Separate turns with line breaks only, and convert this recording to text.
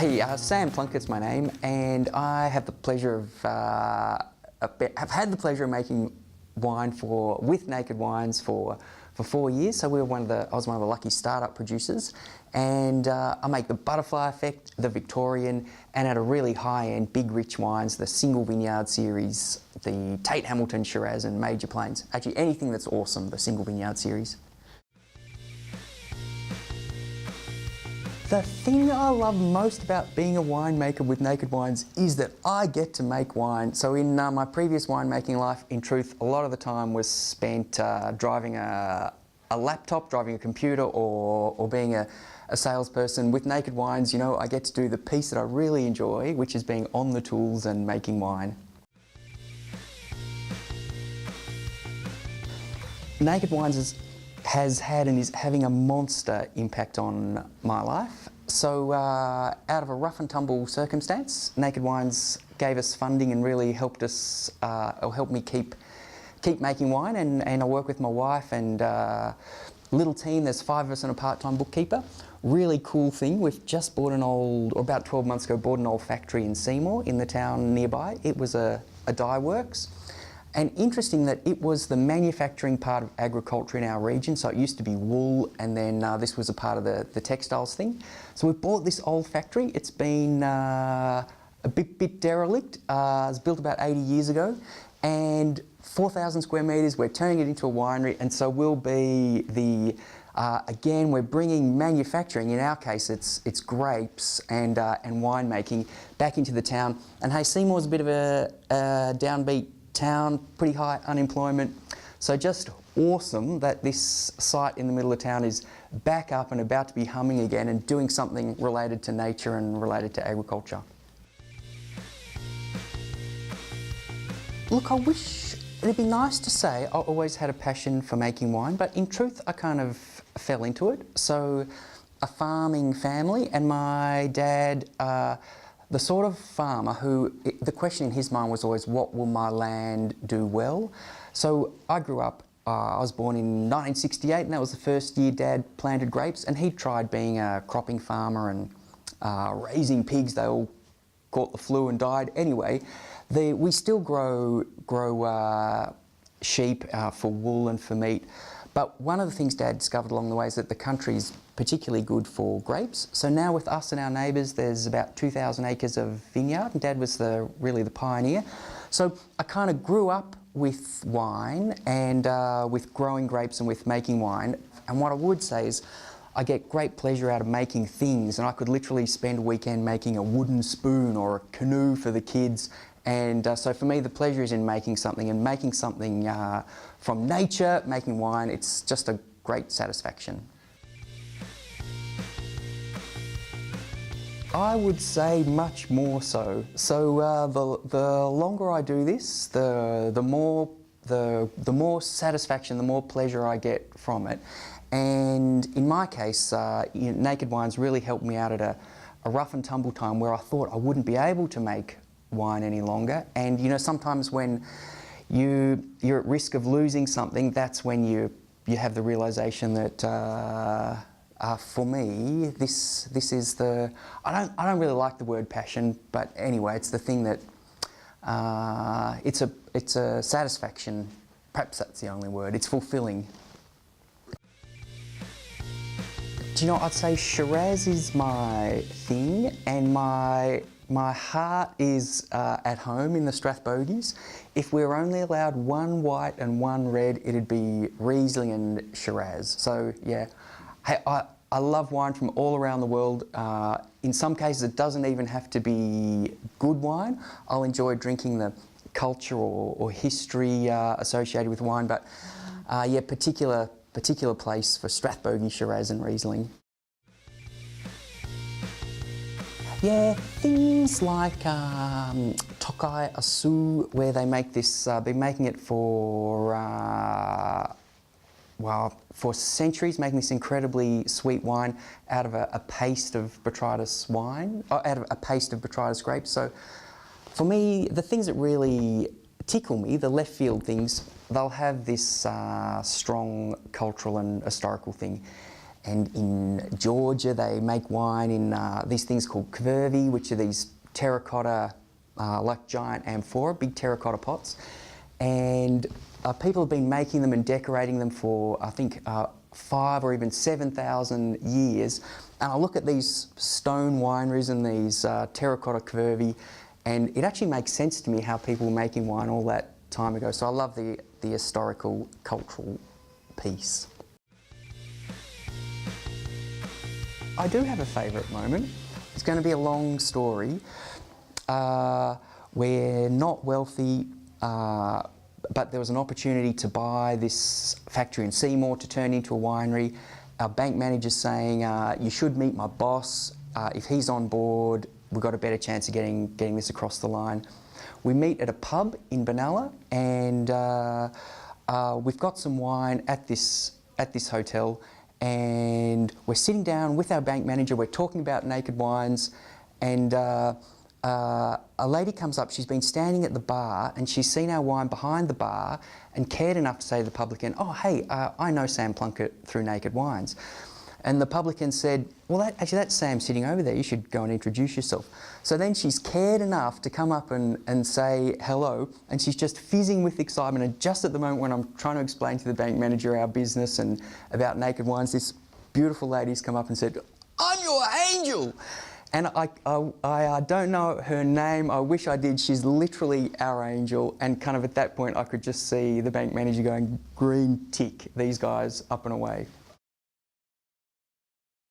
Hey, Sam Plunkett's my name, and I have the pleasure of have had the pleasure of making wine with Naked Wines for 4 years. So I was one of the lucky startup producers, and I make the Butterfly Effect, the Victorian, and at a really high-end, big, rich wines, the Single Vineyard series, the Tate Hamilton Shiraz, and Major Plains. Actually, anything that's awesome, the Single Vineyard series. The thing I love most about being a winemaker with Naked Wines is that I get to make wine. So in my previous winemaking life, in truth, a lot of the time was spent driving a laptop, driving a computer, or being a salesperson. With Naked Wines, you know, I get to do the piece that I really enjoy, which is being on the tools and making wine. Naked Wines has had and is having a monster impact on my life. So out of a rough and tumble circumstance, Naked Wines gave us funding and really helped us, or helped me keep making wine, and I work with my wife and little team. There's 5 of us and a part-time bookkeeper. Really cool thing, we've just bought about 12 months ago, bought an old factory in Seymour in the town nearby. It was a dye works. And interesting that it was the manufacturing part of agriculture in our region. So it used to be wool, and then this was a part of the textiles thing. So we bought this old factory. It's been a bit derelict. It was built about 80 years ago, and 4,000 square metres. We're turning it into a winery, and so we'll be again, we're bringing manufacturing, in our case it's grapes and winemaking, back into the town. And hey, Seymour's a bit of a downbeat town, pretty high unemployment. So just awesome that this site in the middle of town is back up and about to be humming again and doing something related to nature and related to agriculture. Look, I wish it'd be nice to say I always had a passion for making wine, but in truth I kind of fell into it. So a farming family, and my dad, the sort of farmer who, the question in his mind was always, what will my land do well? So I grew up, I was born in 1968, and that was the first year Dad planted grapes, and he tried being a cropping farmer and raising pigs. They all caught the flu and died. Anyway, we still grow sheep for wool and for meat. But one of the things Dad discovered along the way is that the country's particularly good for grapes. So now with us and our neighbours, there's about 2,000 acres of vineyard, and Dad was really the pioneer. So I kind of grew up with wine and with growing grapes and with making wine. And what I would say is I get great pleasure out of making things, and I could literally spend a weekend making a wooden spoon or a canoe for the kids. And so for me, the pleasure is in making something, and making something from nature, making wine. It's just a great satisfaction. I would say much more so. So the longer I do this, the more satisfaction, the more pleasure I get from it. And in my case, Naked Wines really helped me out at a rough and tumble time where I thought I wouldn't be able to make wine any longer. And you know, sometimes when you're at risk of losing something, that's when you have the realisation that for me, this is the, I don't really like the word passion, but anyway, it's the thing that it's a satisfaction. Perhaps that's the only word. It's fulfilling. Do you know, I'd say Shiraz is my thing, and my heart is at home in the Strathbogies. If we were only allowed one white and one red, it'd be Riesling and Shiraz. So yeah, hey, I love wine from all around the world. In some cases, it doesn't even have to be good wine. I'll enjoy drinking the culture or history associated with wine, but yeah, particular place for Strathbogie, Shiraz and Riesling. Yeah, things like Tokai Asu, where they make this, been making it for, well, for centuries, making this incredibly sweet wine out of a paste of botrytis wine, out of a paste of botrytis grapes. So for me, the things that really tickle me, the left field things, they'll have this strong cultural and historical thing. And in Georgia, they make wine in these things called kvervi, which are these terracotta, like giant amphora, big terracotta pots. And people have been making them and decorating them for, I think, 5 or even 7,000 years. And I look at these stone wineries and these terracotta kvervi, and it actually makes sense to me how people were making wine all that time ago. So I love the historical, cultural piece. I do have a favourite moment. It's going to be a long story. We're not wealthy, but there was an opportunity to buy this factory in Seymour to turn into a winery. Our bank manager's saying, you should meet my boss. If he's on board, we've got a better chance of getting this across the line. We meet at a pub in Benalla, and we've got some wine at this hotel, and we're sitting down with our bank manager, we're talking about Naked Wines, and a lady comes up. She's been standing at the bar and she's seen our wine behind the bar and cared enough to say to the publican, oh hey, I know Sam Plunkett through Naked Wines. And the publican said, well actually that's Sam sitting over there, you should go and introduce yourself. So then she's cared enough to come up and say hello, and she's just fizzing with excitement, and just at the moment when I'm trying to explain to the bank manager our business and about Naked Wines, this beautiful lady's come up and said, I'm your angel! And I don't know her name, I wish I did. She's literally our angel, and kind of at that point I could just see the bank manager going, green tick, these guys up and away.